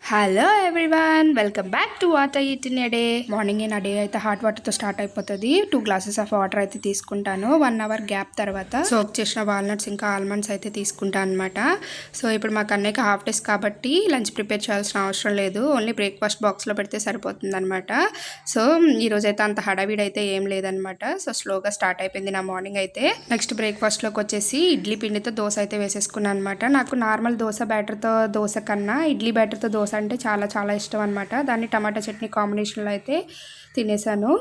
Hello everyone, welcome back to what I eat in a day. Morning నా day అయితే hot వాటర్తో start అయిపోతుంది. 2 glasses of water అయితే తీసుకుంటాను. 1 అవర్ గ్యాప్ తర్వాత సోక్ చేసిన వాల్నట్స్ ఇంకా ఆల్మండ్స్ అయితే తీసుకుంటాను అనమాట. సో ఇప్పుడు మాకు అన్నయ్యకి హాఫ్ డేస్ కాబట్టి లంచ్ ప్రిపేర్ చేయాల్సిన అవసరం లేదు. ఓన్లీ బ్రేక్ఫాస్ట్ బాక్స్లో పెడితే సరిపోతుంది అనమాట. సో ఈరోజు అయితే అంత హడావిడి అయితే ఏం లేదనమాట. సో స్లోగా స్టార్ట్ అయిపోయింది నా మార్నింగ్ అయితే. నెక్స్ట్ బ్రేక్ఫాస్ట్లోకి వచ్చేసి ఇడ్లీ పిండితో దోశ అయితే వేసేసుకున్నాను అనమాట. నాకు నార్మల్ దోశ బ్యాటర్తో దోశ కన్నా ఇడ్లీ బ్యాటర్తో దోశ అంటే చాలా చాలా ఇష్టం అనమాట. దాన్ని టమాటా చట్నీ కాంబినేషన్లో అయితే తినేసాను.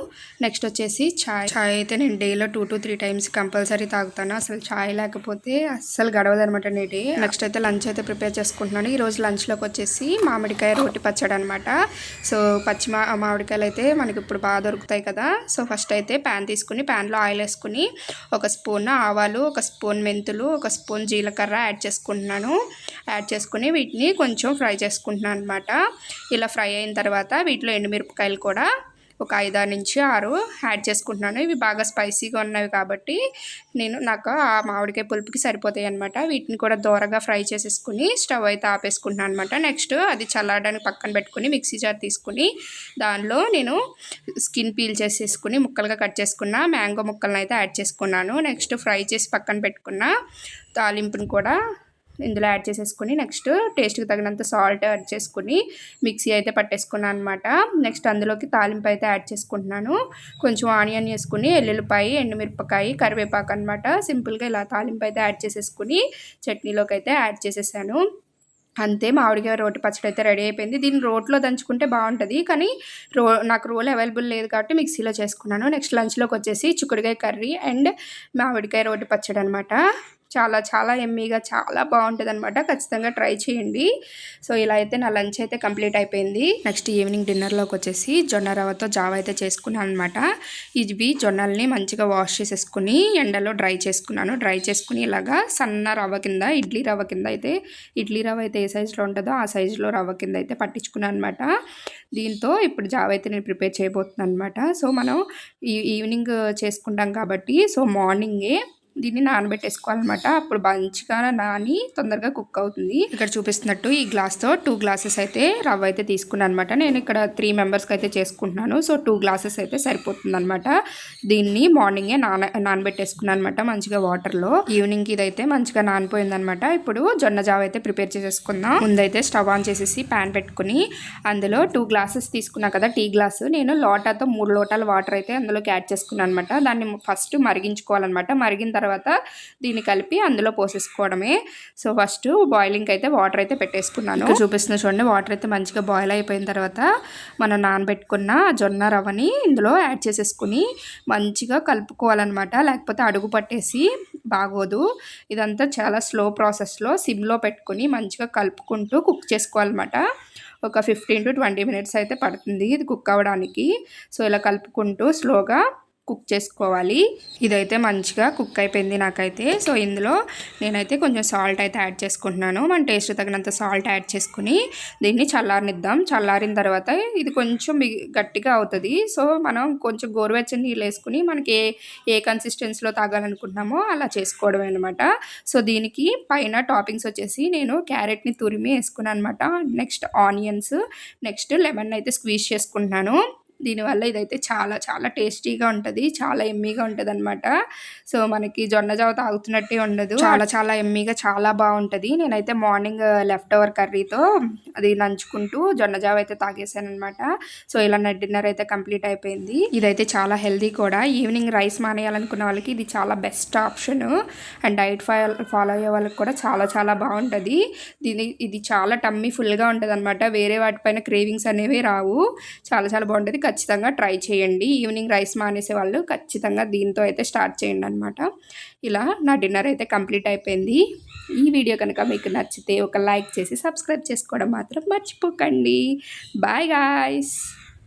నెక్స్ట్ వచ్చేసి ఛాయ్ అయితే నేను డేలో 2 to 3 టైమ్స్ కంపల్సరీ తాగుతాను. అసలు ఛాయ్ లేకపోతే అస్సలు గడవదు అనమాట నీ డే. నెక్స్ట్ అయితే లంచ్ అయితే ప్రిపేర్ చేసుకుంటున్నాను. ఈరోజు లంచ్లోకి వచ్చేసి మామిడికాయ రోటి పచ్చడి అనమాట. సో మామిడికాయలు అయితే మనకి ఇప్పుడు బాగా దొరుకుతాయి కదా. సో ఫస్ట్ అయితే ప్యాన్ తీసుకుని ప్యాన్లో ఆయిల్ వేసుకుని 1 స్పూన్ ఆవాలు, 1 స్పూన్ మెంతులు, 1 స్పూన్ జీలకర్ర యాడ్ చేసుకుంటున్నాను. యాడ్ చేసుకుని వీటిని కొంచెం ఫ్రై చేసుకుంటున్నాను అనమాట. ఇలా ఫ్రై అయిన తర్వాత వీటిలో ఎండుమిరపకాయలు కూడా ఒక 5 నుంచి 6 యాడ్ చేసుకుంటున్నాను. ఇవి బాగా స్పైసీగా ఉన్నవి కాబట్టి నాకు ఆ మామిడికాయ పులుపుకి సరిపోతాయి అనమాట. వీటిని కూడా దోరగా ఫ్రై చేసేసుకుని స్టవ్ అయితే ఆపేసుకుంటున్నాను అనమాట. నెక్స్ట్ అది చల్లారడానికి పక్కన పెట్టుకుని మిక్సీ జార్ తీసుకుని దానిలో నేను స్కిన్ పీల్ చేసేసుకుని ముక్కలుగా కట్ చేసుకున్న మ్యాంగో ముక్కలను అయితే యాడ్ చేసుకున్నాను. నెక్స్ట్ ఫ్రై చేసి పక్కన పెట్టుకున్న తాలింపుని కూడా ఇందులో యాడ్ చేసేసుకుని నెక్స్ట్ టేస్ట్కి తగినంత సాల్ట్ యాడ్ చేసుకుని మిక్సీ అయితే పట్టేసుకున్నాను అనమాట. నెక్స్ట్ అందులోకి తాలింపు అయితే యాడ్ చేసుకుంటున్నాను. కొంచెం ఆనియన్ వేసుకుని ఎల్లుల్లిపాయ, ఎండుమిరపకాయ, కరివేపాకు అనమాట. సింపుల్గా ఇలా తాలింపు అయితే యాడ్ చేసేసుకుని చట్నీలోకి అయితే యాడ్ చేసేసాను. అంతే, మామిడికాయ రోటి పచ్చడి అయితే రెడీ అయిపోయింది. దీన్ని రోట్లో దంచుకుంటే బాగుంటుంది, కానీ నాకు రోల్ అవైలబుల్ లేదు కాబట్టి మిక్సీలో చేసుకున్నాను. నెక్స్ట్ లంచ్లోకి వచ్చేసి చిక్కుడుకాయ కర్రీ అండ్ మామిడికాయ రోటి పచ్చడి అనమాట. చాలా చాలా ఎమ్మీగా చాలా బాగుంటుంది అనమాట. ఖచ్చితంగా ట్రై చేయండి. సో ఇలా అయితే నా లంచ్ అయితే కంప్లీట్ అయిపోయింది. నెక్స్ట్ ఈవినింగ్ డిన్నర్లోకి వచ్చేసి జొన్న రవ్వతో జావ అయితే చేసుకున్నాను అనమాట. ఇవి జొన్నల్ని మంచిగా వాష్ చేసేసుకుని ఎండలో డ్రై చేసుకున్నాను. డ్రై చేసుకుని ఇలాగా సన్న రవ్వ కింద ఇడ్లీ రవ్వ అయితే ఏ సైజులో ఉంటుందో ఆ సైజులో రవ్వ కింద అయితే పట్టించుకున్నాను అనమాట. దీంతో ఇప్పుడు జావ అయితే నేను ప్రిపేర్ చేయబోతున్నాను అనమాట. సో మనం ఈవినింగ్ చేసుకుంటాం కాబట్టి సో మార్నింగే దీన్ని నానబెట్టేసుకోవాలన్నమాట. అప్పుడు మంచిగా నాని తొందరగా కుక్ అవుతుంది. ఇక్కడ చూపిస్తున్నట్టు ఈ గ్లాస్తో 2 గ్లాసెస్ అయితే రవ్వ అయితే తీసుకున్నాను అనమాట. నేను ఇక్కడ 3 మెంబర్స్కి అయితే చేసుకుంటున్నాను. సో 2 గ్లాసెస్ అయితే సరిపోతుంది అనమాట. దీన్ని మార్నింగే నానబెట్టేసుకున్నాను అనమాట మంచిగా వాటర్లో. ఈవినింగ్కి ఇదైతే మంచిగా నానిపోయిందనమాట. ఇప్పుడు జొన్న జావ అయితే ప్రిపేర్ చేసేసుకుందాం. ముందైతే స్టవ్ ఆన్ చేసేసి ప్యాన్ పెట్టుకుని అందులో 2 గ్లాసెస్ తీసుకున్నా కదా టీ గ్లాసు, నేను లోటాతో 3 లోటాల వాటర్ అయితే అందులోకి యాడ్ చేసుకున్నాను అనమాట. దాన్ని ఫస్ట్ మరిగించుకోవాలన్నమాట. మరిగిన తర్వాత దీన్ని కలిపి అందులో పోసేసుకోవడమే. సో ఫస్ట్ బాయిలింగ్ అయితే వాటర్ అయితే పెట్టేసుకున్నాను. చూపిస్తున్నా చూడండి, వాటర్ అయితే మంచిగా బాయిల్ అయిపోయిన తర్వాత మనం నానబెట్టుకున్న జొన్న రవ్వని ఇందులో యాడ్ చేసేసుకుని మంచిగా కలుపుకోవాలన్నమాట. లేకపోతే అడుగు పట్టేసి బాగోదు. ఇదంతా చాలా స్లో ప్రాసెస్లో సిమ్లో పెట్టుకుని మంచిగా కలుపుకుంటూ కుక్ చేసుకోవాలన్నమాట. ఒక 15 to 20 మినిట్స్ అయితే పడుతుంది ఇది కుక్ అవ్వడానికి. సో ఇలా కలుపుకుంటూ స్లోగా కుక్ చేసుకోవాలి. ఇదైతే మంచిగా కుక్ అయిపోయింది నాకైతే. సో ఇందులో నేనైతే కొంచెం సాల్ట్ అయితే యాడ్ చేసుకుంటున్నాను. మన టేస్ట్ తగినంత సాల్ట్ యాడ్ చేసుకుని దీన్ని చల్లారనిద్దాం. చల్లారిన తర్వాత ఇది కొంచెం గట్టిగా అవుతుంది. సో మనం కొంచెం గోరువెచ్చని నీళ్ళు వేసుకుని మనకి ఏ కన్సిస్టెన్సీలో తాగాలనుకుంటున్నామో అలా చేసుకోవడమే అనమాట. సో దీనికి పైన టాపింగ్స్ వచ్చేసి నేను క్యారెట్ని తురిమి వేసుకున్నాను అనమాట. నెక్స్ట్ ఆనియన్స్, నెక్స్ట్ లెమన్ అయితే స్క్వీజ్ చేసుకుంటున్నాను. దీనివల్ల ఇదైతే చాలా చాలా టేస్టీగా ఉంటుంది, చాలా ఎమ్మీగా ఉంటుంది అనమాట. సో మనకి జొన్న జావ తాగుతున్నట్టే ఉండదు, చాలా చాలా ఎమ్మీగా చాలా బాగుంటుంది. నేనైతే మార్నింగ్ లెఫ్ట్ ఓవర్ కర్రీతో అది నంచుకుంటూ జొన్న జావ అయితే తాగేసాను అనమాట. సో ఇలా నా డిన్నర్ అయితే కంప్లీట్ అయిపోయింది. ఇదైతే చాలా హెల్దీ కూడా. ఈవినింగ్ రైస్ మానేయాలనుకున్న వాళ్ళకి ఇది చాలా best option. And diet follow అయ్యే వాళ్ళకి కూడా చాలా చాలా బాగుంటుంది. ఇది చాలా టమ్మీ ఫుల్గా ఉంటుంది అనమాట. వేరే వాటిపైన క్రేవింగ్స్ అనేవి రావు. చాలా చాలా బాగుంటుంది. ఖచ్చితంగా ట్రై చేయండి. ఈవినింగ్ రైస్ మానేసే వాళ్ళు ఖచ్చితంగా దీంతో అయితే స్టార్ట్ చేయండి అనమాట. ఇలా నా డిన్నర్ అయితే కంప్లీట్ అయిపోయింది. ఈ వీడియో కనుక మీకు నచ్చితే ఒక లైక్ చేసి సబ్స్క్రైబ్ చేసుకోవడం మాత్రం మర్చిపోకండి. Bye guys.